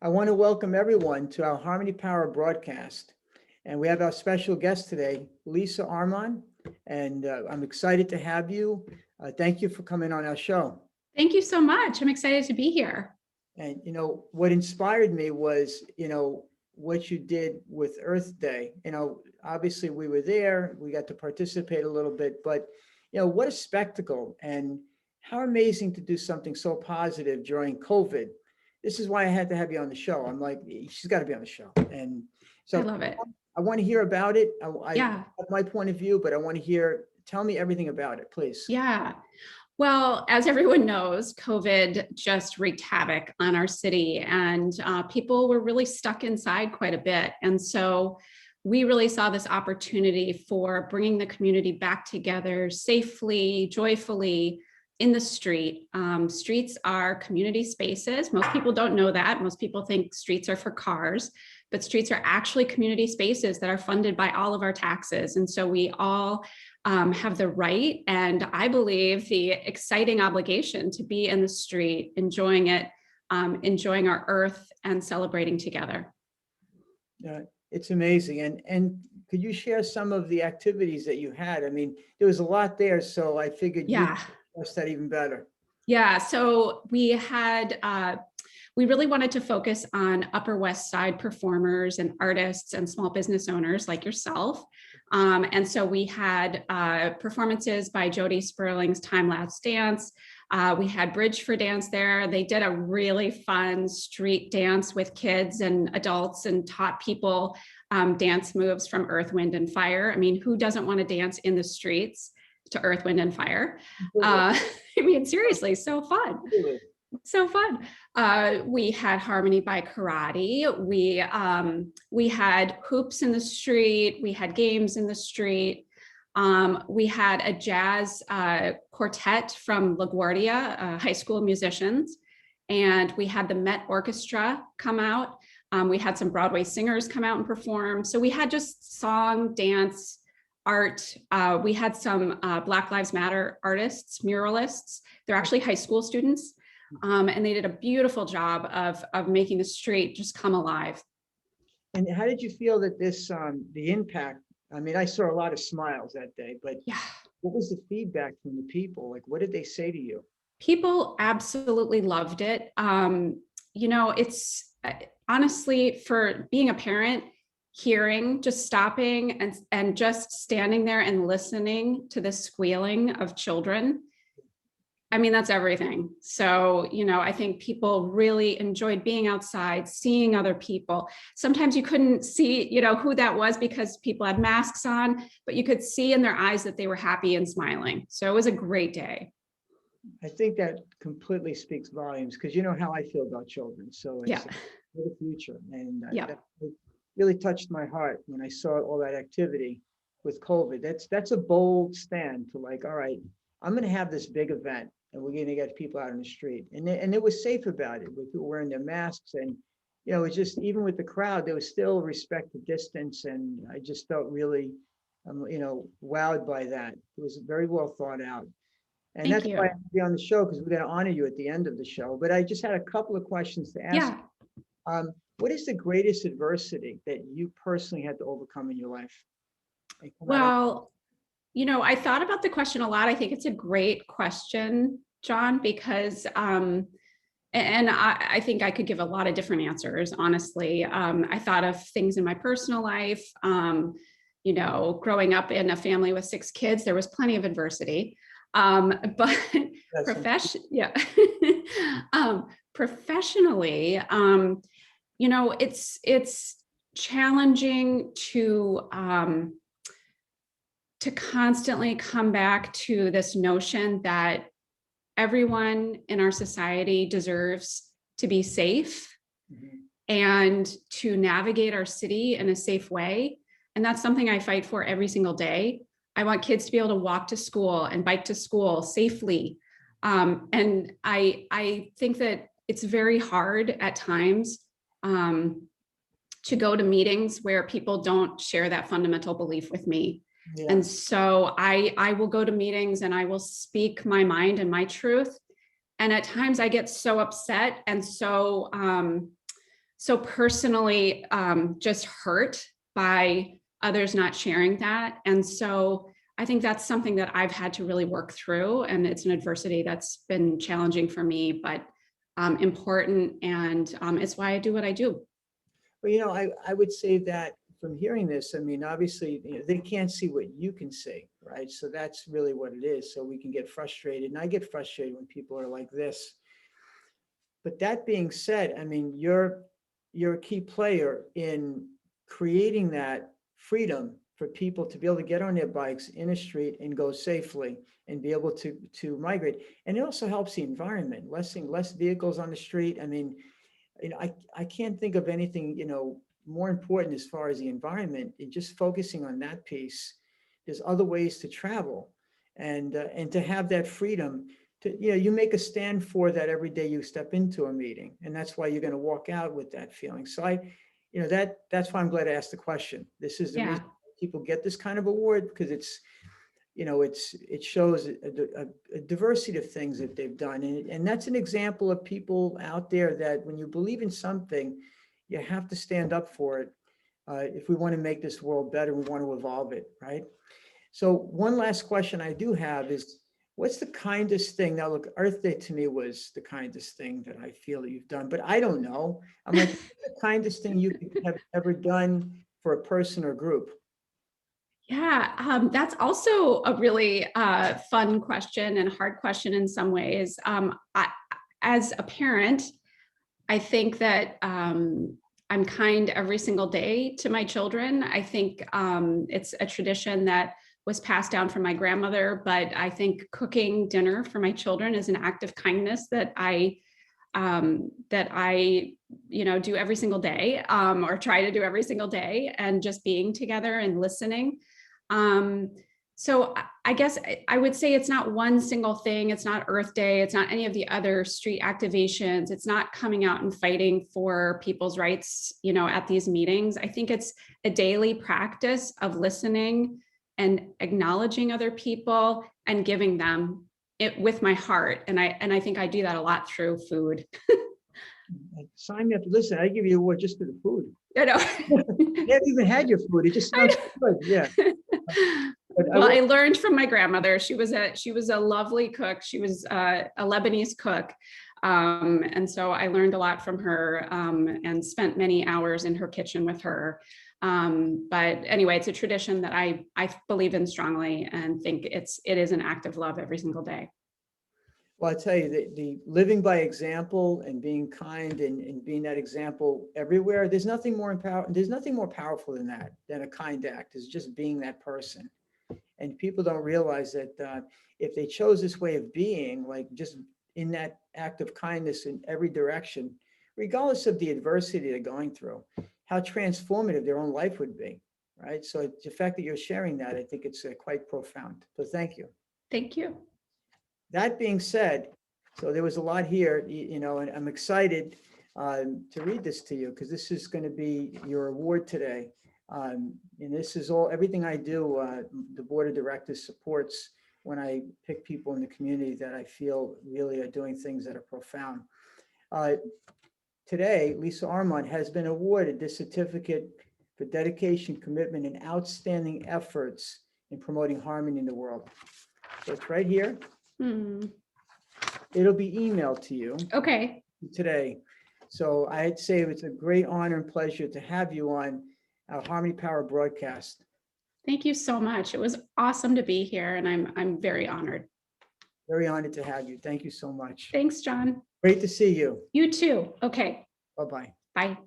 I want to welcome everyone to our Harmony Power broadcast. And we have our special guest today, Lisa Orman, and I'm excited to have you. Thank you for coming on our show. Thank you so much. I'm excited to be here. And, what inspired me was, what you did with Earth Day. Obviously we were there, we got to participate a little bit, but, what a spectacle and how amazing to do something so positive during COVID. This is why I had to have you on the show. I'm like, she's got to be on the show. And so I love it. I want to hear about it. I Yeah. have my point of view, but I want to tell me everything about it, please. Yeah. Well, as everyone knows, COVID just wreaked havoc on our city, and people were really stuck inside quite a bit. And so we really saw this opportunity for bringing the community back together safely, joyfully in the street. Streets are community spaces. Most people don't know that. Most people think streets are for cars, but streets are actually community spaces that are funded by all of our taxes. And so we all have the right, and I believe the exciting obligation to be in the street, enjoying it, enjoying our earth and celebrating together. It's amazing. And could you share some of the activities that you had? I mean, there was a lot there, so I figured you'd express that even better. Yeah, so we really wanted to focus on Upper West Side performers and artists and small business owners like yourself. And so we had performances by Jody Sperling's Time Lapse Dance. We had Bridge for Dance there. They did a really fun street dance with kids and adults and taught people dance moves from Earth, Wind, and Fire. I mean, who doesn't want to dance in the streets to Earth, Wind, and Fire? I mean, seriously, so fun. So fun. We had Harmony by Karate. We had hoops in the street. We had games in the street. We had a jazz quartet from LaGuardia, high school musicians. And we had the Met Orchestra come out. We had some Broadway singers come out and perform. So we had just song, dance, art. We had some Black Lives Matter artists, muralists. They're actually high school students. And they did a beautiful job of making the street just come alive. And how did you feel that the impact? I mean, I saw a lot of smiles that day, but what was the feedback from the people? Like, what did they say to you? People absolutely loved it. It's honestly, for being a parent, just stopping and just standing there and listening to the squealing of children. I mean, that's everything. So, I think people really enjoyed being outside, seeing other people. Sometimes you couldn't see, who that was because people had masks on, but you could see in their eyes that they were happy and smiling. So it was a great day. I think that completely speaks volumes because you know how I feel about children. So it's for the future. And that really touched my heart when I saw all that activity with COVID. That's a bold stand to like, all right, I'm going to have this big event. And we're going to get people out on the street, and it was safe about it with people wearing their masks, and it was just, even with the crowd, there was still respect the distance, and I just felt really, wowed by that. It was very well thought out, and that's why I have to be on the show because we're going to honor you at the end of the show. But I just had a couple of questions to ask. What is the greatest adversity that you personally had to overcome in your life? Well, I thought about the question a lot. I think it's a great question, John, because, and I think I could give a lot of different answers, honestly. I thought of things in my personal life, growing up in a family with 6 kids, there was plenty of adversity. But professionally, it's challenging to constantly come back to this notion that everyone in our society deserves to be safe and to navigate our city in a safe way. And that's something I fight for every single day. I want kids to be able to walk to school and bike to school safely. And I think that it's very hard at times to go to meetings where people don't share that fundamental belief with me. And so I will go to meetings and I will speak my mind and my truth. And at times I get so upset and so so personally just hurt by others not sharing that. And so I think that's something that I've had to really work through. And it's an adversity that's been challenging for me, but important. And it's why I do what I do. Well, I would say that from hearing this, I mean, obviously, they can't see what you can see, right? So that's really what it is. So we can get frustrated. And I get frustrated when people are like this. But that being said, I mean, you're a key player in creating that freedom for people to be able to get on their bikes in a street and go safely and be able to migrate. And it also helps the environment, less vehicles on the street. I mean, I can't think of anything, more important as far as the environment, and just focusing on that piece. There's other ways to travel and to have that freedom to, you make a stand for that every day you step into a meeting. And that's why you're going to walk out with that feeling. So that's why I'm glad I asked the question. This is the reason people get this kind of award, because it shows a diversity of things that they've done. And that's an example of people out there that when you believe in something, you have to stand up for it. If we want to make this world better, we want to evolve it, right? So one last question I do have is, what's the kindest thing? Now, look, Earth Day to me was the kindest thing that I feel that you've done, but I don't know. I'm like, what's the kindest thing you have ever done for a person or group? Yeah, that's also a really fun question and hard question in some ways. As a parent, I think that I'm kind every single day to my children. I think it's a tradition that was passed down from my grandmother, but I think cooking dinner for my children is an act of kindness that I do every single day, or try to do every single day, and just being together and listening. So I guess I would say it's not one single thing. It's not Earth Day. It's not any of the other street activations. It's not coming out and fighting for people's rights, at these meetings. I think it's a daily practice of listening and acknowledging other people and giving them it with my heart. And I think I do that a lot through food. Sign me up. Listen, I give you an award just for the food. I know. You haven't even had your food. It just sounds good. Yeah. Well, I learned from my grandmother. She was a lovely cook. She was a Lebanese cook. And so I learned a lot from her, and spent many hours in her kitchen with her. But anyway, it's a tradition that I believe in strongly, and think it is an act of love every single day. Well, I tell you, the living by example and being kind and being that example everywhere, there's nothing more powerful than that, than a kind act, is just being that person. And people don't realize that if they chose this way of being, like just in that act of kindness in every direction, regardless of the adversity they're going through, how transformative their own life would be, right? So the fact that you're sharing that, I think it's quite profound. So thank you. Thank you. That being said, so there was a lot here, and I'm excited to read this to you, because this is going to be your award today. And this is everything I do. The board of directors supports when I pick people in the community that I feel really are doing things that are profound. Today, Lisa Orman has been awarded this certificate for dedication, commitment, and outstanding efforts in promoting harmony in the world. So it's right here. It'll be emailed to you. Okay. Today. So I'd say it's a great honor and pleasure to have you on our Harmony Power broadcast. Thank you so much. It was awesome to be here, and I'm very honored. Very honored to have you. Thank you so much. Thanks, John. Great to see you. You too. Okay. Bye-bye. Bye.